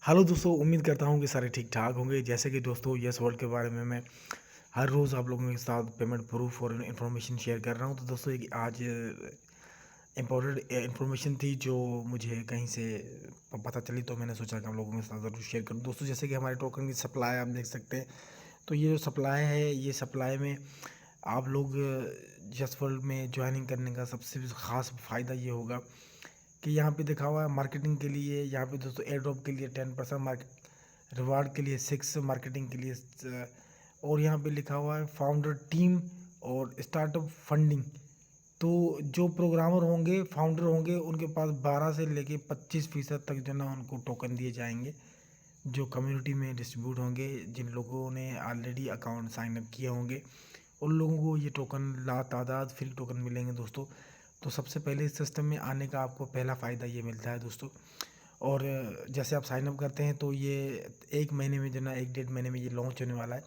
Hello दोस्तों, उम्मीद करता हूँ कि सारे ठीक ठाक होंगे। जैसे कि दोस्तों यस वर्ल्ड के बारे में मैं हर रोज़ आप लोगों के साथ पेमेंट प्रूफ और इन्फॉर्मेशन शेयर कर रहा हूँ। तो दोस्तों एक आज इम्पोर्टेंट इन्फॉर्मेशन थी जो मुझे कहीं से पता चली, तो मैंने सोचा कि आप लोगों के साथ ज़रूर शेयर करूँ। दोस्तों जैसे कि हमारे टोकन की सप्लाई आप देख सकते हैं, तो ये जो सप्लाई है, ये सप्लाई में आप लोग यस वर्ल्ड में ज्वाइनिंग करने का सबसे ख़ास फ़ायदा ये होगा कि यहाँ पे दिखा हुआ है मार्केटिंग के लिए। यहाँ पे दोस्तों एयर ड्रॉप के लिए 10% मार्केट, रिवार्ड के लिए 6, मार्केटिंग के लिए और यहाँ पे लिखा हुआ है फाउंडर टीम और स्टार्टअप फंडिंग। तो जो प्रोग्रामर होंगे, फाउंडर होंगे, उनके पास 12 से लेके 25% तक जो ना उनको टोकन दिए जाएंगे, जो कम्युनिटी में डिस्ट्रीब्यूट होंगे। जिन लोगों ने ऑलरेडी अकाउंट साइन अप किए होंगे उन लोगों को ये टोकन ला तादाद फ्री टोकन मिलेंगे दोस्तों। तो सबसे पहले इस सिस्टम में आने का आपको पहला फ़ायदा ये मिलता है दोस्तों। और जैसे आप साइन अप करते हैं तो ये 1 महीने में जो ना 1 डेढ़ महीने में ये लॉन्च होने वाला है।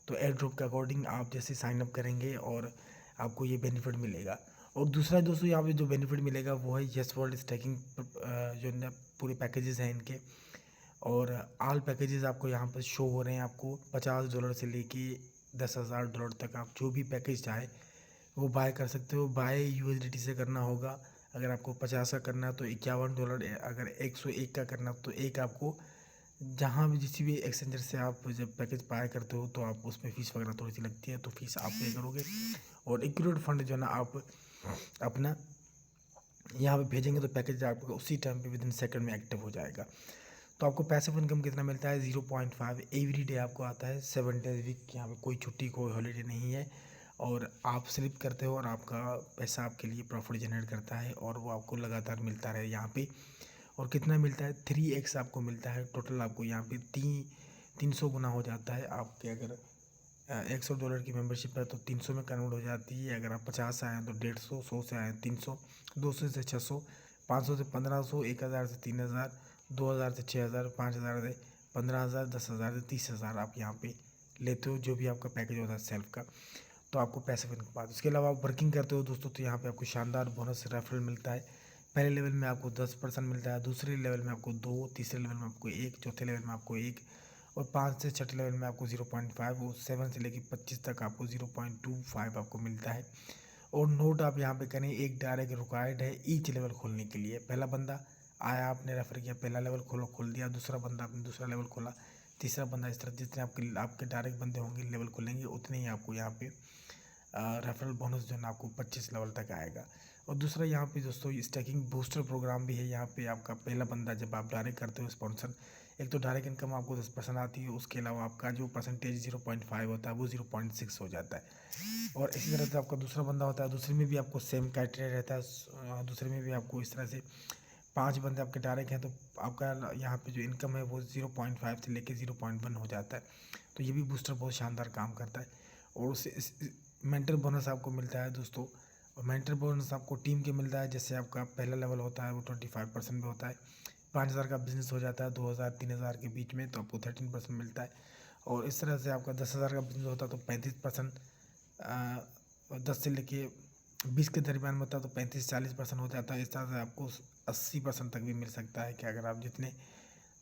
तो एयर ड्रॉप के अकॉर्डिंग आप जैसे साइन अप करेंगे और आपको ये बेनिफिट मिलेगा। और दूसरा दोस्तों यहाँ पे जो बेनिफिट मिलेगा वो है यस वर्ल्ड स्टैकिंग, जो ना पूरे पैकेजेस हैं इनके। और ऑल पैकेजेस आपको यहाँ पर शो हो रहे हैं। आपको $50 से लेके $10,000 तक आप जो भी पैकेज चाहे वो बाय कर सकते हो। बाय यूएसडीटी से करना होगा। अगर आपको 50 का करना है तो $51, अगर 101 का करना तो एक आपको जहाँ भी किसी भी एक्सचेंजर से आप जब पैकेज बाय करते हो तो आप उसमें फ़ीस वगैरह थोड़ी सी लगती है, तो फीस आप पे करोगे। और एक्यूरेट फंड जो है ना आप अपना यहाँ पे भेजेंगे तो पैकेज आपका उसी टाइम पे विदिन सेकंड में एक्टिव हो जाएगा। तो आपको पैसिव इनकम कितना मिलता है? 0.5 एवरी डे आपको आता है, 7 डेज वीक। यहाँ पे कोई छुट्टी कोई हॉलीडे नहीं है। और आप स्लिप करते हो और आपका पैसा आपके लिए प्रॉफिट जनरेट करता है और वो आपको लगातार मिलता रहे यहाँ पे। और कितना मिलता है? 3x आपको मिलता है। टोटल आपको यहाँ पे 300 गुना हो जाता है। आपके अगर $100 की मेंबरशिप है तो 300 में कन्वर्ट हो जाती है। अगर आप 50 से आए हैं तो 150, 100 से आए 300, 200 से 600, 500 से 1500, 1000 से 3000, 2000 से 6000, 5000 से 15000, 10,000 से 30,000 आप यहाँ पे लेते हो, जो भी आपका पैकेज होता है सेल्फ का। तो आपको पैसे के बाद उसके अलावा आप वर्किंग करते हो दोस्तों, तो यहाँ पे आपको शानदार बोनस रेफरल मिलता है। पहले लेवल में आपको 10% मिलता है, दूसरे लेवल में आपको 2, तीसरे लेवल में आपको 1, चौथे लेवल में आपको 1, और 5 से छठे लेवल में आपको 0.5, और 7 से लेकर 25 तक आपको 0.25 आपको मिलता है। और नोट आप यहाँ पे करें, एक डायरेक्ट रिक्वायर्ड है ईच लेवल खोलने के लिए। पहला बंदा आया, आपने रेफर किया, पहला लेवल खोल दिया, दूसरा बंदा आपने दूसरा लेवल खोला, तीसरा बंदा, इस तरह जितने आपके डायरेक्ट बंदे होंगे लेवल खोलेंगे उतने ही आपको यहाँ पे रेफरल बोनस जो है ना आपको 25 लेवल तक आएगा। और दूसरा यहाँ पे दोस्तों स्टैकिंग बूस्टर प्रोग्राम भी है। यहाँ पे आपका पहला बंदा जब आप डायरेक्ट करते हो स्पॉन्सर, एक तो डायरेक्ट इनकम आपको 10% आती है, उसके अलावा आपका जो परसेंटेज 0.5 होता है वो 0.6 हो जाता है। और इसी तरह से आपका दूसरा बंदा होता है, दूसरे में भी आपको सेम क्राइटेरिया रहता है। दूसरे में भी आपको इस तरह से 5 बंदे आपके डायरेक्ट हैं तो आपका यहाँ पे जो इनकम है वो 0.5 से लेके 0.1 हो जाता है। तो ये भी बूस्टर बहुत शानदार काम करता है। और उससे मेंटर बोनस आपको मिलता है दोस्तों। और मेंटर बोनस आपको टीम के मिलता है। जैसे आपका पहला लेवल होता है वो 25% में होता है। 5,000 का बिजनेस हो जाता है 2,000-3,000 के बीच में तो आपको 13% मिलता है। और इस तरह से आपका 10,000 का बिजनेस होता है तो 35%, 10 से लेके 20 के दरमियान में होता है तो 35-40% हो जाता है। इस तरह से आपको 80% तक भी मिल सकता है कि अगर आप जितने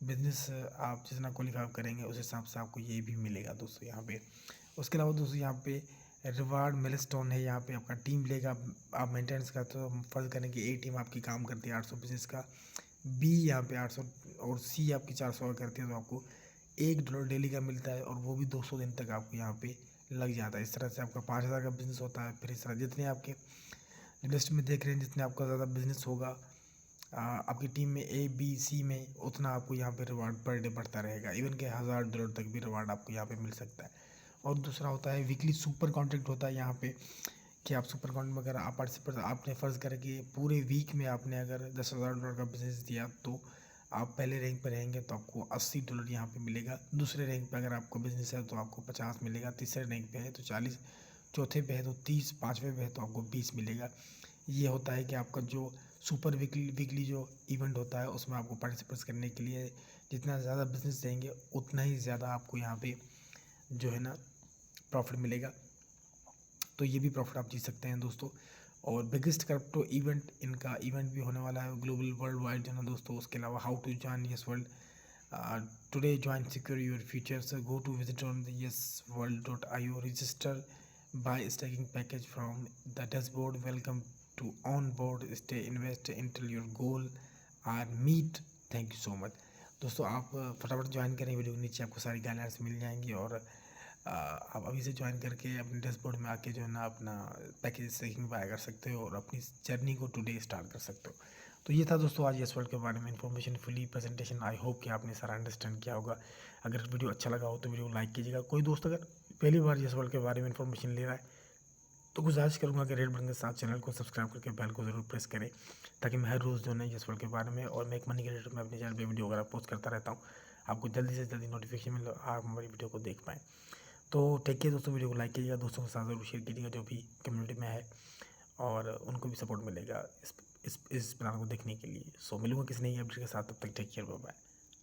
बिजनेस आप जितना क्वालिफाई करेंगे उस हिसाब से आपको ये भी मिलेगा दोस्तों यहाँ पे। उसके अलावा दोस्तों यहाँ पे रिवार्ड मिलस्टोन है। यहाँ पे आपका टीम लेगा, आप मेंटेनेंस का, तो फर्ज करें कि ए टीम आपकी काम करती है 800 बिजनेस का, बी यहाँ पे 800 और सी आपकी 400 का करती है, तो आपको $1 डेली का मिलता है और वो भी 200 दिन तक आपको यहाँ पे लग जाता है। इस तरह से आपका 5,000 का बिजनेस होता है। फिर इस तरह जितने आपके लिस्ट में देख रहे हैं, जितने आपका ज़्यादा बिजनेस होगा आपकी टीम में ए बी सी में, उतना आपको यहाँ पे रिवार्ड पर डे बढ़ता रहेगा। इवन के $1,000 तक भी रिवार्ड आपको यहाँ पे मिल सकता है। और दूसरा होता है वीकली सुपर कॉन्ट्रैक्ट होता है यहाँ पे, कि आप सुपर कॉन्ट्रैक्ट में अगर आप पार्टिसिपेट, आपने फ़र्ज़ करें कि पूरे वीक में आपने अगर $10,000 का बिजनेस दिया तो आप पहले रैंक पर रहेंगे तो आपको $80 यहाँ पे मिलेगा। दूसरे रैंक पे अगर आपका बिजनेस है तो आपको 50 मिलेगा। तीसरे रैंक पे है तो 40, चौथे पे है तो 30, पाँचवें पे है तो आपको 20 मिलेगा। ये होता है कि आपका जो सुपर वीकली जो इवेंट होता है उसमें आपको पार्टिसिपेट करने के लिए जितना ज़्यादा बिजनेस देंगे उतना ही ज़्यादा आपको यहाँ पे जो है ना प्रॉफिट मिलेगा। तो ये भी प्रॉफिट आप जीत सकते हैं दोस्तों। और बिगेस्ट क्रिप्टो इवेंट, इनका इवेंट भी होने वाला है ग्लोबल वर्ल्ड वाइड जो है ना दोस्तों। उसके अलावा how to join yes world, Today, join secure your future. So go to visit on the yesworld.io. Register by stacking package from the dashboard. Welcome to on board. Stay invest until your goal are meet. Thank you so much. दोस्तों आप फटाफट join करें, video के नीचे आपको सारी guidelines मिल जाएंगी और आप अभी से ज्वाइन करके अपने डैशबोर्ड में आके जो है ना अपना पैकेज स्टैकिंग बाय कर सकते हो और अपनी जर्नी को टुडे स्टार्ट कर सकते हो। तो ये था दोस्तों आज यस वर्ल्ड के बारे में information fully presentation. I hope कि आपने सारा अंडरस्टैंड किया होगा। अगर वीडियो अच्छा लगा हो तो वीडियो को लाइक कीजिएगा। कोई दोस्त अगर पहली बार यस वर्ल्ड के बारे में इन्फॉर्मेशन ले रहा है तो गुजारिश करूँगा कि रेड बटन के साथ चैनल को सब्सक्राइब करके बेल को ज़रूर प्रेस करें, ताकि मैं हर रोज़ जो है यस वर्ल्ड के बारे में और मेक मनी के रिलेटेड मैं अपने चैनल पर वीडियो वगैरह पोस्ट करता रहता हूँ, आपको जल्दी से जल्दी नोटिफिकेशन मिले, आप हमारी वीडियो को देख पाएँ। तो टेक केयर दोस्तों, वीडियो को लाइक कीजिएगा, दोस्तों के साथ जरूर शेयर कीजिएगा जो भी कम्युनिटी में है, और उनको भी सपोर्ट मिलेगा इस प्लान को देखने के लिए। सो मिलूंगा किसी नई अपडेट के साथ, तब तक टेक केयर, बाय बाय।